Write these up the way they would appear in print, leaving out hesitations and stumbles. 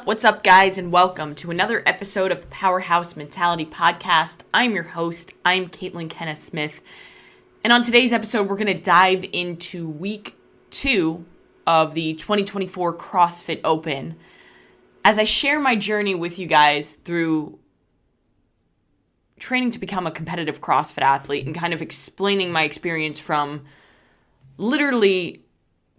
What's up, guys, and welcome to another episode of the Powerhouse Mentality Podcast. I'm your host. I'm Caitlin Kenna Smith, and on today's episode, we're going to dive into week 2 of the 2024 Crossfit Open as I share my journey with you guys through training to become a competitive CrossFit athlete and kind of explaining my experience from literally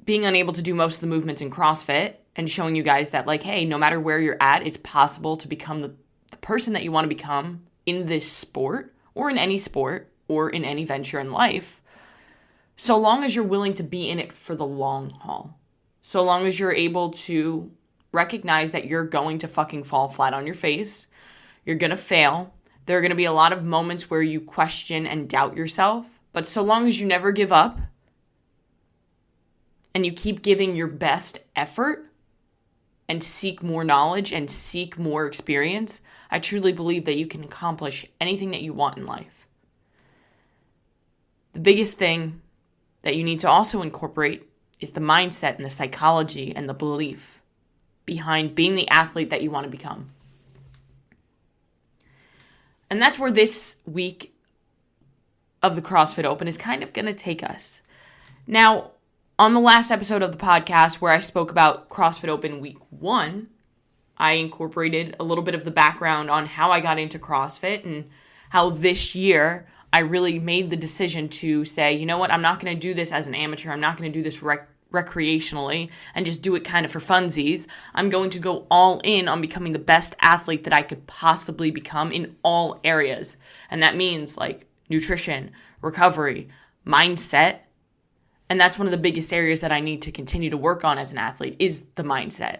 being unable to do most of the movements in CrossFit and showing you guys that, like, hey, no matter where you're at, it's possible to become the person that you want to become in this sport or in any sport or in any venture in life, so long as you're willing to be in it for the long haul. So long as you're able to recognize that you're going to fucking fall flat on your face, you're going to fail. There are going to be a lot of moments where you question and doubt yourself, but so long as you never give up and you keep giving your best effort and seek more knowledge and seek more experience, I truly believe that you can accomplish anything that you want in life. The biggest thing that you need to also incorporate is the mindset and the psychology and the belief behind being the athlete that you want to become. And that's where this week of the CrossFit Open is kind of going to take us. Now, on the last episode of the podcast where I spoke about CrossFit Open week 1, I incorporated a little bit of the background on how I got into CrossFit and how this year I really made the decision to say, you know what, I'm not going to do this as an amateur. I'm not going to do this recreationally and just do it kind of for funsies. I'm going to go all in on becoming the best athlete that I could possibly become in all areas. And that means like nutrition, recovery, mindset. And that's one of the biggest areas that I need to continue to work on as an athlete is the mindset.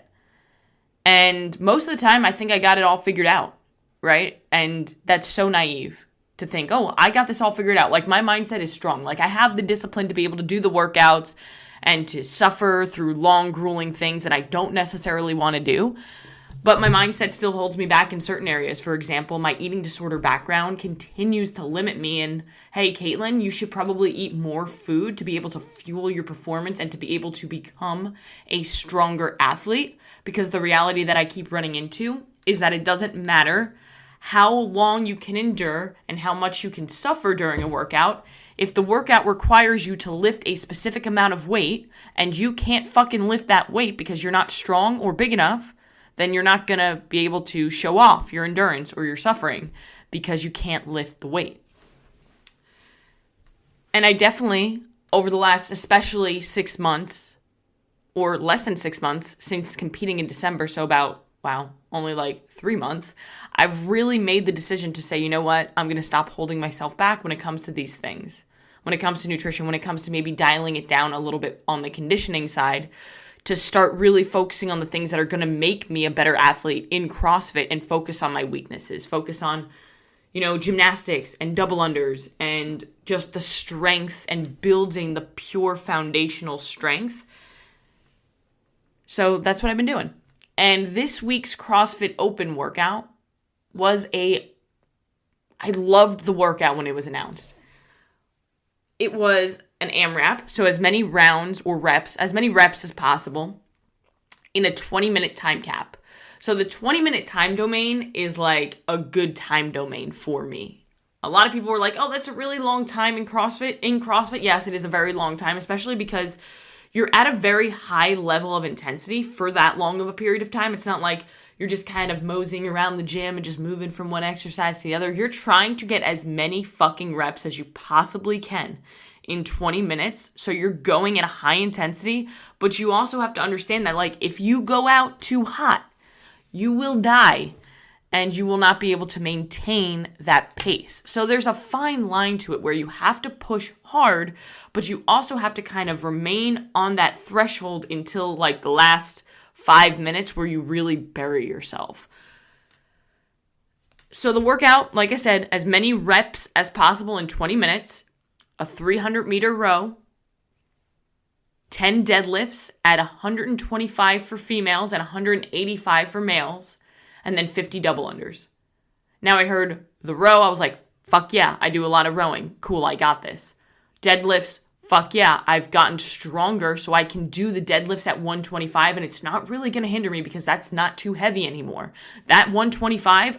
And most of the time, I think I got it all figured out, right? And that's so naive to think, oh, I got this all figured out. Like, my mindset is strong. Like, I have the discipline to be able to do the workouts and to suffer through long, grueling things that I don't necessarily want to do. But my mindset still holds me back in certain areas. For example, my eating disorder background continues to limit me. And hey, Caitlin, you should probably eat more food to be able to fuel your performance and to be able to become a stronger athlete. Because the reality that I keep running into is that it doesn't matter how long you can endure and how much you can suffer during a workout. If the workout requires you to lift a specific amount of weight and you can't fucking lift that weight because you're not strong or big enough, then you're not going to be able to show off your endurance or your suffering because you can't lift the weight. And I definitely, over the last especially 6 months, or less than 6 months, since competing in December, so about, only like 3 months, I've really made the decision to say, you know what, I'm going to stop holding myself back when it comes to these things. When it comes to nutrition, when it comes to maybe dialing it down a little bit on the conditioning side, to start really focusing on the things that are going to make me a better athlete in CrossFit and focus on my weaknesses, focus on, gymnastics and double unders and just the strength and building the pure foundational strength. So that's what I've been doing. And this week's CrossFit Open workout I loved the workout when it was announced. It was an AMRAP, so as many reps as possible in a 20-minute time cap. So the 20-minute time domain is like a good time domain for me. A lot of people were like, oh, that's a really long time in CrossFit. In CrossFit, yes, it is a very long time, especially because you're at a very high level of intensity for that long of a period of time. It's not like you're just kind of moseying around the gym and just moving from one exercise to the other. You're trying to get as many fucking reps as you possibly can in 20 minutes. So you're going at a high intensity, but you also have to understand that, like, if you go out too hot, you will die and you will not be able to maintain that pace. So there's a fine line to it where you have to push hard, but you also have to kind of remain on that threshold until like the last 5 minutes where you really bury yourself. So the workout, like I said, as many reps as possible in 20 minutes, a 300-meter row, 10 deadlifts at 125 for females and 185 for males, and then 50 double unders. Now I heard the row, I was like, fuck yeah, I do a lot of rowing. Cool, I got this. Deadlifts, fuck yeah, I've gotten stronger so I can do the deadlifts at 125 and it's not really going to hinder me because that's not too heavy anymore. That 125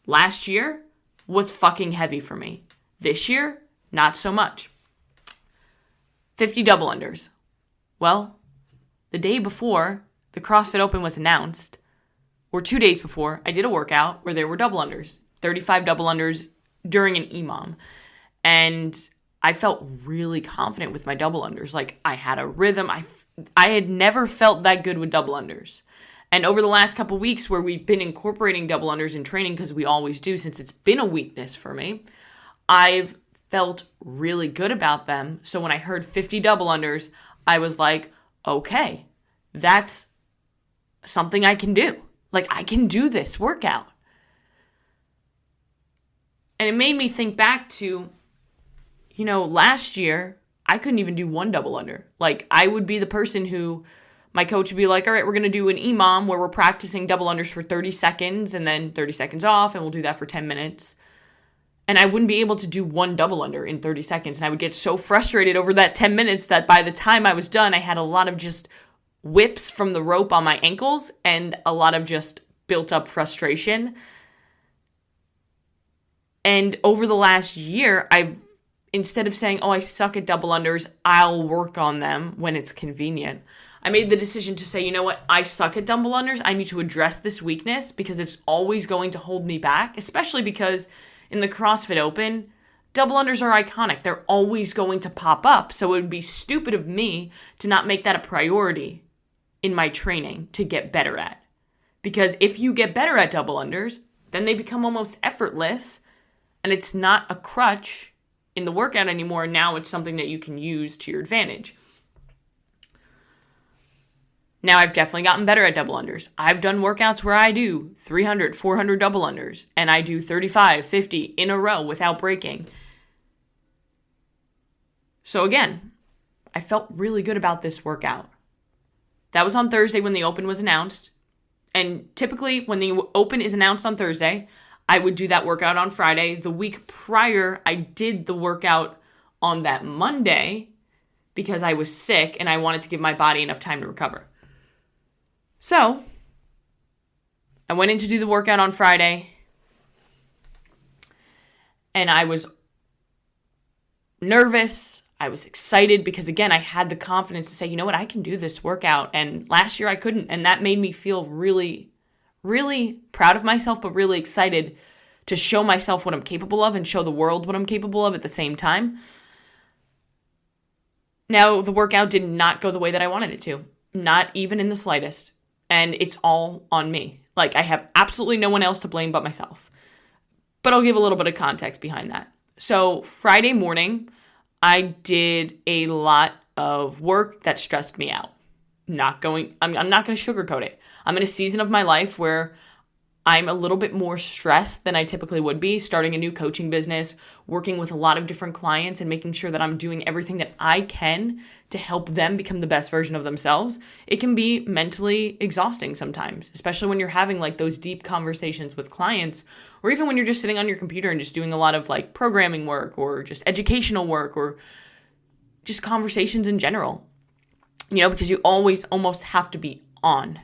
last year was fucking heavy for me. This year, not so much. 50 double unders. Well, the day before the CrossFit Open was announced, or 2 days before, I did a workout where there were double unders, 35 double unders during an EMOM. And I felt really confident with my double unders. Like, I had a rhythm. I had never felt that good with double unders. And over the last couple weeks where we've been incorporating double unders in training, because we always do since it's been a weakness for me, I've felt really good about them. So when I heard 50 double unders, I was like, okay, that's something I can do. Like, I can do this workout. And it made me think back to, last year, I couldn't even do one double under. Like, I would be the person who, my coach would be like, all right, we're going to do an EMOM where we're practicing double unders for 30 seconds and then 30 seconds off, and we'll do that for 10 minutes. And I wouldn't be able to do one double under in 30 seconds. And I would get so frustrated over that 10 minutes that by the time I was done, I had a lot of just whips from the rope on my ankles and a lot of just built up frustration. And over the last year, instead of saying, I suck at double unders, I'll work on them when it's convenient, I made the decision to say, you know what, I suck at double unders. I need to address this weakness because it's always going to hold me back, especially because in the CrossFit Open, double unders are iconic. They're always going to pop up. So it would be stupid of me to not make that a priority in my training to get better at. Because if you get better at double unders, then they become almost effortless and it's not a crutch in the workout anymore. Now it's something that you can use to your advantage. Now, I've definitely gotten better at double unders. I've done workouts where I do 300, 400 double unders, and I do 35, 50 in a row without breaking. So again, I felt really good about this workout. That was on Thursday when the Open was announced. And typically, when the Open is announced on Thursday, I would do that workout on Friday. The week prior, I did the workout on that Monday because I was sick and I wanted to give my body enough time to recover. So, I went in to do the workout on Friday, and I was nervous. I was excited because, again, I had the confidence to say, you know what, I can do this workout. And last year I couldn't, and that made me feel really, really proud of myself, but really excited to show myself what I'm capable of and show the world what I'm capable of at the same time. Now, the workout did not go the way that I wanted it to, not even in the slightest. And it's all on me. Like, I have absolutely no one else to blame but myself. But I'll give a little bit of context behind that. So Friday morning, I did a lot of work that stressed me out. I'm not going to sugarcoat it. I'm in a season of my life where I'm a little bit more stressed than I typically would be, starting a new coaching business, working with a lot of different clients and making sure that I'm doing everything that I can to help them become the best version of themselves. It can be mentally exhausting sometimes, especially when you're having like those deep conversations with clients, or even when you're just sitting on your computer and just doing a lot of like programming work or just educational work or just conversations in general, because you always almost have to be on,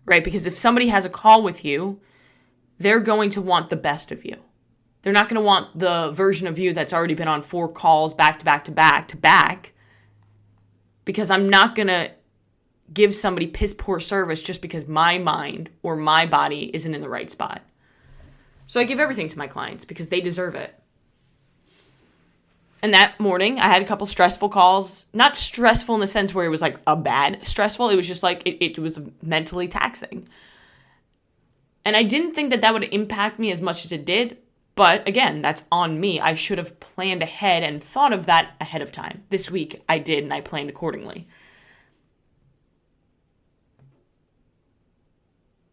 right? Because if somebody has a call with you, they're going to want the best of you. They're not going to want the version of you that's already been on 4 calls back to back to back to back, because I'm not going to give somebody piss poor service just because my mind or my body isn't in the right spot. So I give everything to my clients because they deserve it. And that morning, I had a couple stressful calls. Not stressful in the sense where it was like a bad stressful. It was just like it was mentally taxing. And I didn't think that would impact me as much as it did. But again, that's on me. I should have planned ahead and thought of that ahead of time. This week, I did, and I planned accordingly.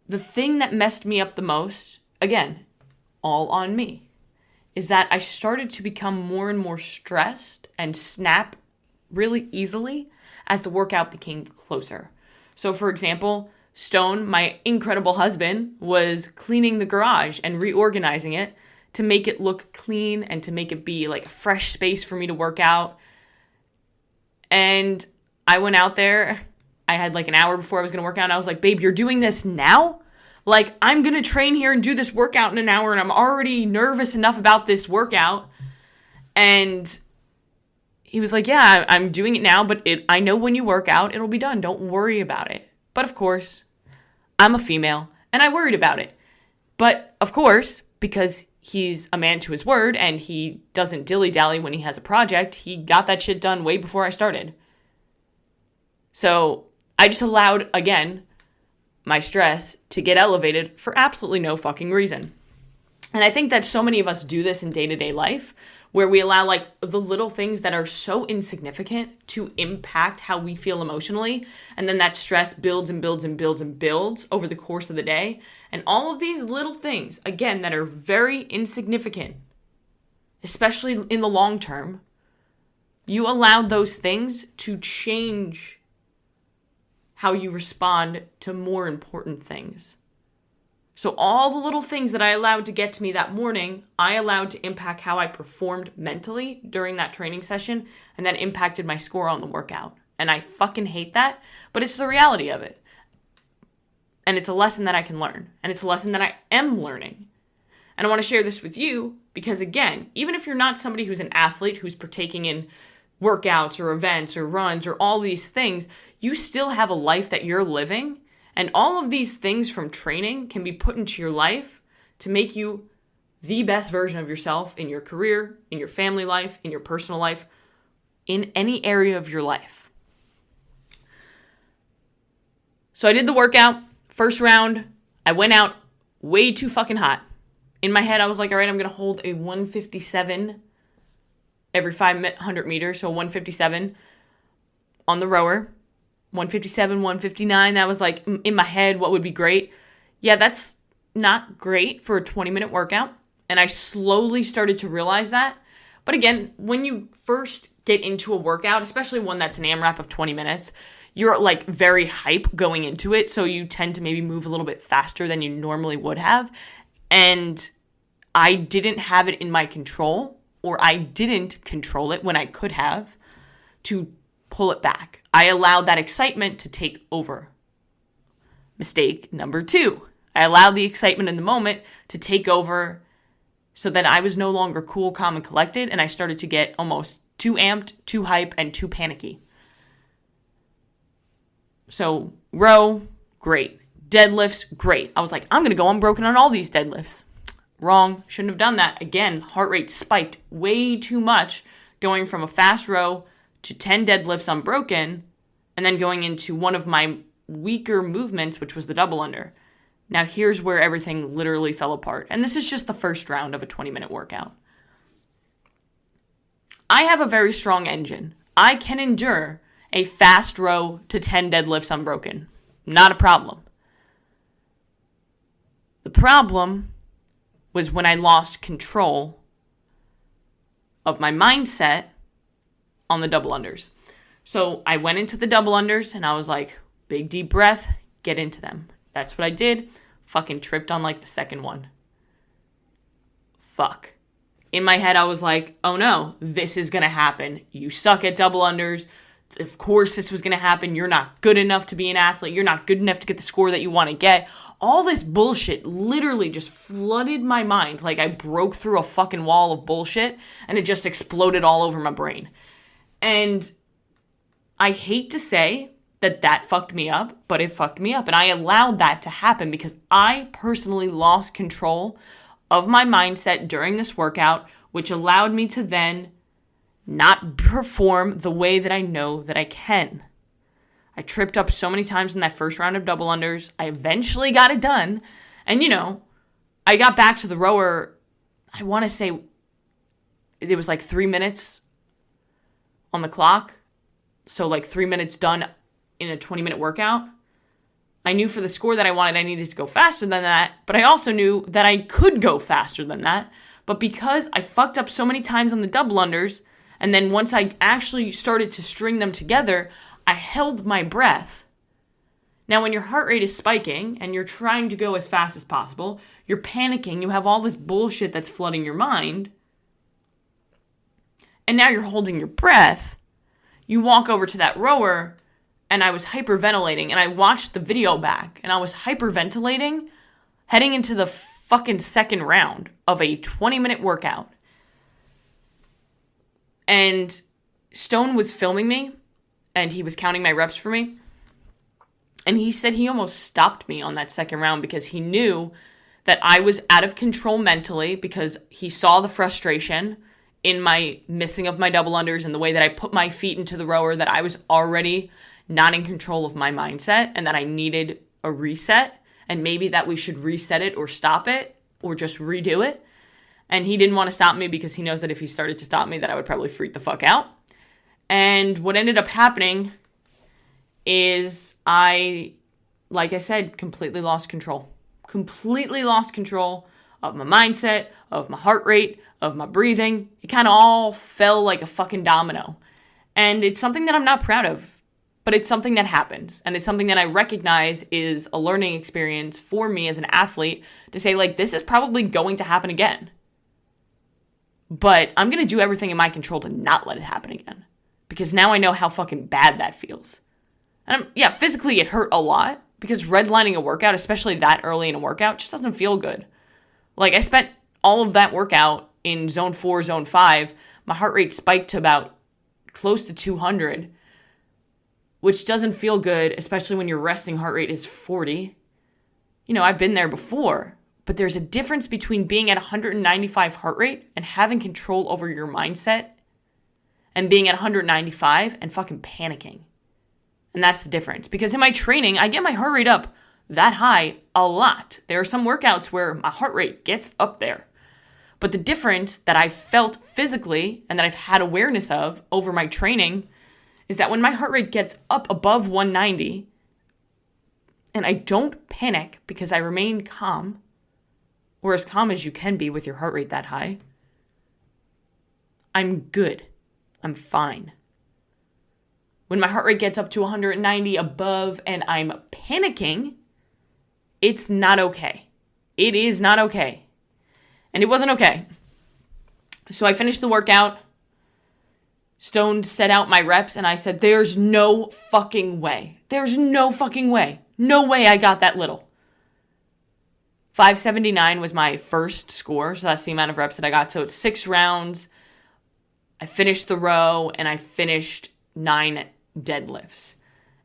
The thing that messed me up the most, again, all on me, is that I started to become more and more stressed and snap really easily as the workout became closer. So for example, Stone, my incredible husband, was cleaning the garage and reorganizing it to make it look clean and to make it be like a fresh space for me to work out. And I went out there. I had like an hour before I was going to work out. And I was like, babe, you're doing this now? Like, I'm going to train here and do this workout in an hour. And I'm already nervous enough about this workout. And he was like, yeah, I'm doing it now. But I know when you work out, it'll be done. Don't worry about it. But of course, I'm a female. And I worried about it. But of course, because he's a man to his word and he doesn't dilly-dally when he has a project, he got that shit done way before I started. So I just allowed, again, my stress to get elevated for absolutely no fucking reason. And I think that so many of us do this in day-to-day life, where we allow like the little things that are so insignificant to impact how we feel emotionally. And then that stress builds and builds and builds and builds over the course of the day. And all of these little things, again, that are very insignificant, especially in the long term, you allowed those things to change how you respond to more important things. So all the little things that I allowed to get to me that morning, I allowed to impact how I performed mentally during that training session, and that impacted my score on the workout. And I fucking hate that, but it's the reality of it. And it's a lesson that I can learn, and it's a lesson that I am learning. And I want to share this with you because, again, even if you're not somebody who's an athlete who's partaking in workouts or events or runs or all these things, you still have a life that you're living. And all of these things from training can be put into your life to make you the best version of yourself in your career, in your family life, in your personal life, in any area of your life. So I did the workout. First round, I went out way too fucking hot. In my head, I was like, all right, I'm going to hold a 157 every 500 meters. So 157 on the rower. 157, 159, that was like in my head, what would be great? Yeah, that's not great for a 20-minute workout. And I slowly started to realize that. But again, when you first get into a workout, especially one that's an AMRAP of 20 minutes, you're like very hype going into it. So you tend to maybe move a little bit faster than you normally would have. And I didn't have it in my control, or I didn't control it when I could have, to pull it back. I allowed that excitement to take over. Mistake number 2. I allowed the excitement in the moment to take over so that I was no longer cool, calm, and collected, and I started to get almost too amped, too hype, and too panicky. So row, great. Deadlifts, great. I was like, I'm going to go unbroken on all these deadlifts. Wrong. Shouldn't have done that. Again, heart rate spiked way too much, going from a fast row to 10 deadlifts unbroken, and then going into one of my weaker movements, which was the double under. Now here's where everything literally fell apart. And this is just the first round of a 20-minute workout. I have a very strong engine. I can endure a fast row to 10 deadlifts unbroken. Not a problem. The problem was when I lost control of my mindset on the double unders. So I went into the double unders and I was like, big deep breath, get into them. That's what I did. Fucking tripped on like the second one. Fuck. In my head, I was like, oh no, this is going to happen. You suck at double unders. Of course this was going to happen. You're not good enough to be an athlete. You're not good enough to get the score that you want to get. All this bullshit literally just flooded my mind. Like I broke through a fucking wall of bullshit and it just exploded all over my brain. And I hate to say that fucked me up, but it fucked me up. And I allowed that to happen because I personally lost control of my mindset during this workout, which allowed me to then not perform the way that I know that I can. I tripped up so many times in that first round of double unders. I eventually got it done. And, I got back to the rower, I want to say it was like 3 minutes on the clock. So like 3 minutes done in a 20-minute workout. I knew for the score that I wanted, I needed to go faster than that. But I also knew that I could go faster than that. But because I fucked up so many times on the double unders, and then once I actually started to string them together, I held my breath. Now, when your heart rate is spiking and you're trying to go as fast as possible, you're panicking, you have all this bullshit that's flooding your mind, and now you're holding your breath, you walk over to that rower, and I was hyperventilating, and I watched the video back, and I was hyperventilating heading into the fucking second round of a 20-minute workout. And Stone was filming me, and he was counting my reps for me. And he said he almost stopped me on that second round because he knew that I was out of control mentally, because he saw the frustration in my missing of my double unders and the way that I put my feet into the rower, that I was already not in control of my mindset and that I needed a reset, and maybe that we should reset it or stop it or just redo it. And he didn't want to stop me because he knows that if he started to stop me that I would probably freak the fuck out. And what ended up happening is I, like I said, completely lost control. Completely lost control of my mindset, of my heart rate, of my breathing. It kind of all fell like a fucking domino. And it's something that I'm not proud of, but it's something that happens. And it's something that I recognize is a learning experience for me as an athlete to say, like, this is probably going to happen again. But I'm going to do everything in my control to not let it happen again. Because now I know how fucking bad that feels. And physically it hurt a lot, because redlining a workout, especially that early in a workout, just doesn't feel good. Like, I spent all of that workout in zone 4, zone 5. My heart rate spiked to about close to 200, which doesn't feel good, especially when your resting heart rate is 40. I've been there before, but there's a difference between being at 195 heart rate and having control over your mindset and being at 195 and fucking panicking. And that's the difference. Because in my training, I get my heart rate up that high a lot. There are some workouts where my heart rate gets up there. But the difference that I felt physically and that I've had awareness of over my training is that when my heart rate gets up above 190 and I don't panic because I remain calm, or as calm as you can be with your heart rate that high, I'm good. I'm fine. When my heart rate gets up to 190 above and I'm panicking, it's not okay. It is not okay. And it wasn't okay. So I finished the workout. Stone set out my reps and I said, there's no fucking way. There's no fucking way. No way I got that little. 579 was my first score. So that's the amount of reps that I got. So it's 6 rounds. I finished the row and I finished 9 deadlifts.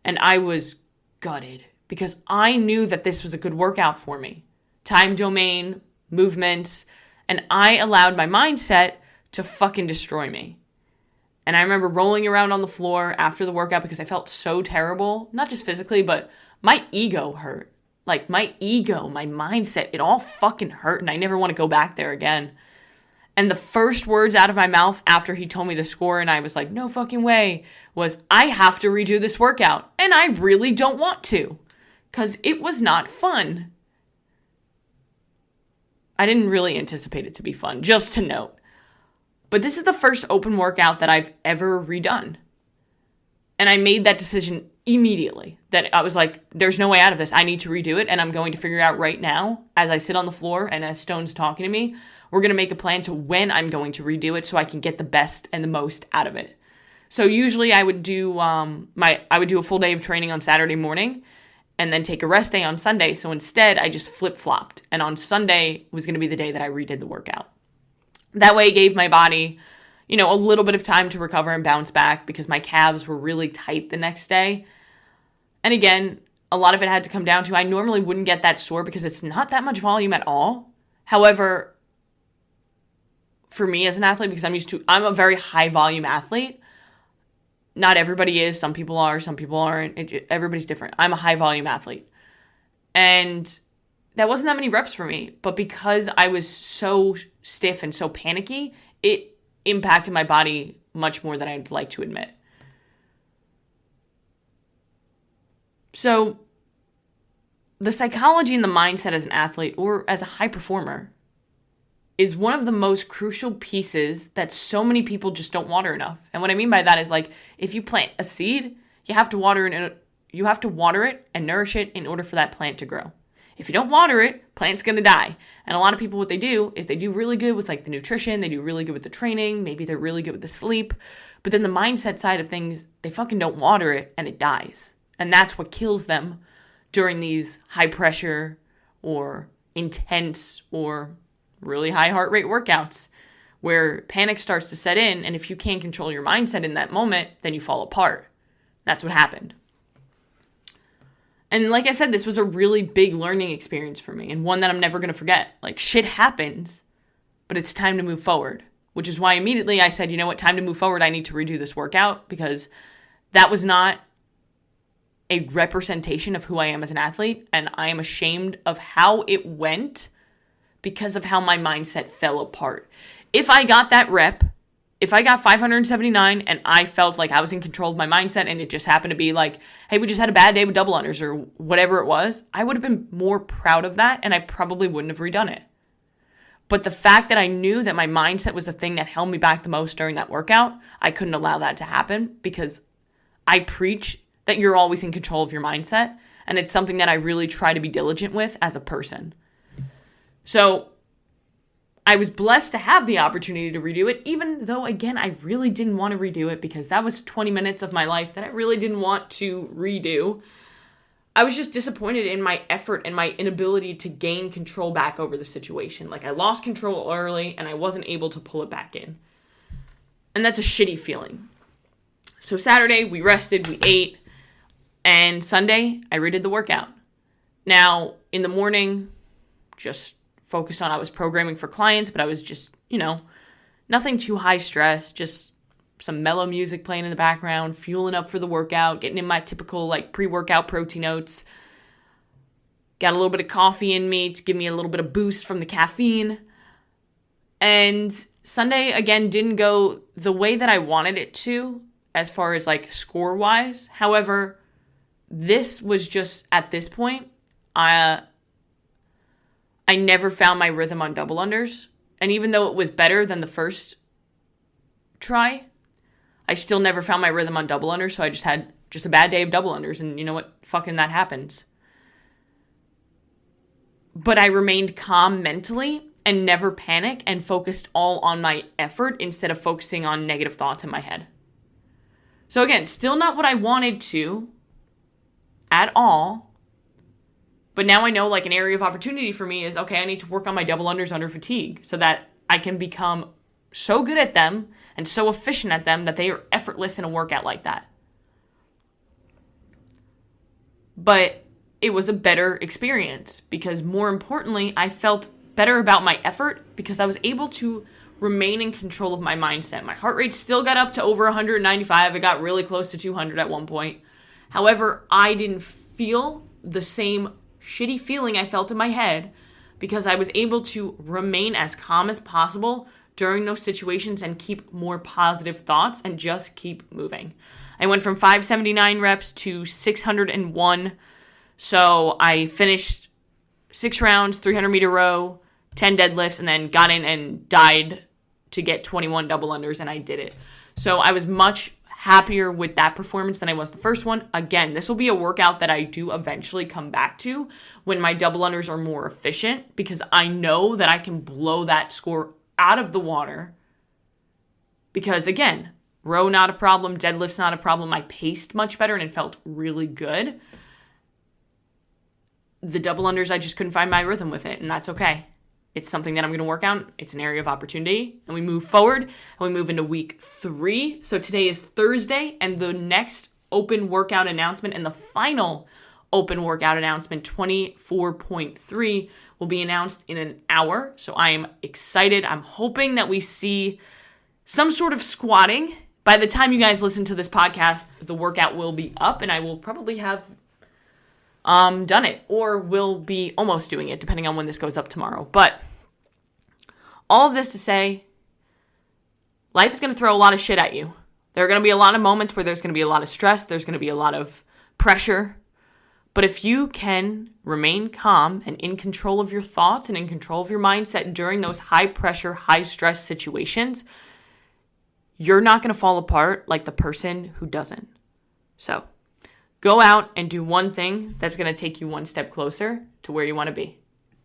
And I was gutted because I knew that this was a good workout for me. Time domain, movements, and I allowed my mindset to fucking destroy me. And I remember rolling around on the floor after the workout because I felt so terrible, not just physically, but my ego hurt. Like my ego, my mindset, it all fucking hurt and I never want to go back there again. And the first words out of my mouth after he told me the score and I was like, no fucking way, was, I have to redo this workout. And I really don't want to, because it was not fun. I didn't really anticipate it to be fun, just to note. But this is the first open workout that I've ever redone. And I made that decision immediately, that I was like, there's no way out of this. I need to redo it, and I'm going to figure out right now, as I sit on the floor and as Stone's talking to me, we're going to make a plan to when I'm going to redo it so I can get the best and the most out of it. So usually I would do a full day of training on Saturday morning and then take a rest day on Sunday. So instead I just flip-flopped, and on Sunday was going to be the day that I redid the workout. That way it gave my body, a little bit of time to recover and bounce back because my calves were really tight the next day. And again, a lot of it had to come down to, I normally wouldn't get that sore because it's not that much volume at all. However, for me as an athlete, because I'm a very high volume athlete. Not everybody is. Some people are, some people aren't. Everybody's different. I'm a high volume athlete. And that wasn't that many reps for me. But because I was so stiff and so panicky, it impacted my body much more than I'd like to admit. So the psychology and the mindset as an athlete or as a high performer is one of the most crucial pieces that so many people just don't water enough. And what I mean by that is, like, if you plant a seed, you have to water it and nourish it in order for that plant to grow. If you don't water it, plant's going to die. And a lot of people, what they do is they do really good with like the nutrition. They do really good with the training. Maybe they're really good with the sleep. But then the mindset side of things, they fucking don't water it and it dies. And that's what kills them during these high pressure or intense or really high heart rate workouts where panic starts to set in. And if you can't control your mindset in that moment, then you fall apart. That's what happened. And like I said, this was a really big learning experience for me and one that I'm never going to forget. Like, shit happens, but it's time to move forward, which is why immediately I said, you know what, time to move forward. I need to redo this workout because that was not a representation of who I am as an athlete. And I am ashamed of how it went because of how my mindset fell apart. If I got that rep, if I got 579 and I felt like I was in control of my mindset and it just happened to be like, hey, we just had a bad day with double unders or whatever it was, I would have been more proud of that and I probably wouldn't have redone it. But the fact that I knew that my mindset was the thing that held me back the most during that workout, I couldn't allow that to happen because I preach that you're always in control of your mindset. And it's something that I really try to be diligent with as a person. So I was blessed to have the opportunity to redo it, even though, again, I really didn't want to redo it because that was 20 minutes of my life that I really didn't want to redo. I was just disappointed in my effort and my inability to gain control back over the situation. Like, I lost control early and I wasn't able to pull it back in. And that's a shitty feeling. So Saturday, we rested, we ate, and Sunday, I redid the workout. Now, in the morning, just focused on, I was programming for clients, but I was just, nothing too high stress, just some mellow music playing in the background, fueling up for the workout, getting in my typical like pre-workout protein oats. Got a little bit of coffee in me to give me a little bit of boost from the caffeine. And Sunday, again, didn't go the way that I wanted it to as far as like score-wise. However, this was just, at this point, I never found my rhythm on double unders. And even though it was better than the first try, I still never found my rhythm on double unders. So I just had just a bad day of double unders. And you know what? Fucking that happens. But I remained calm mentally and never panicked and focused all on my effort instead of focusing on negative thoughts in my head. So again, still not what I wanted to at all. But now I know like an area of opportunity for me is, okay, I need to work on my double unders under fatigue so that I can become so good at them and so efficient at them that they are effortless in a workout like that. But it was a better experience because more importantly, I felt better about my effort because I was able to remain in control of my mindset. My heart rate still got up to over 195. It got really close to 200 at one point. However, I didn't feel the same shitty feeling I felt in my head because I was able to remain as calm as possible during those situations and keep more positive thoughts and just keep moving. I went from 579 reps to 601. So I finished 6 rounds, 300-meter row, 10 deadlifts, and then got in and died to get 21 double unders, and I did it. So I was much happier with that performance than I was the first one. Again, this will be a workout that I do eventually come back to when my double unders are more efficient because I know that I can blow that score out of the water because, again, row not a problem, deadlift's not a problem. I paced much better and it felt really good. The double unders, I just couldn't find my rhythm with it, and that's okay. It's something that I'm going to work on. It's an area of opportunity. And we move forward and we move into week 3. So today is Thursday and the next open workout announcement and the final open workout announcement, 24.3, will be announced in an hour. So I am excited. I'm hoping that we see some sort of squatting. By the time you guys listen to this podcast, the workout will be up and I will probably have done it or will be almost doing it depending on when this goes up tomorrow. But all of this to say, life is going to throw a lot of shit at you. There are going to be a lot of moments where there's going to be a lot of stress. There's going to be a lot of pressure. But if you can remain calm and in control of your thoughts and in control of your mindset during those high pressure, high stress situations, you're not going to fall apart like the person who doesn't. So Go out and do one thing that's going to take you one step closer to where you want to be.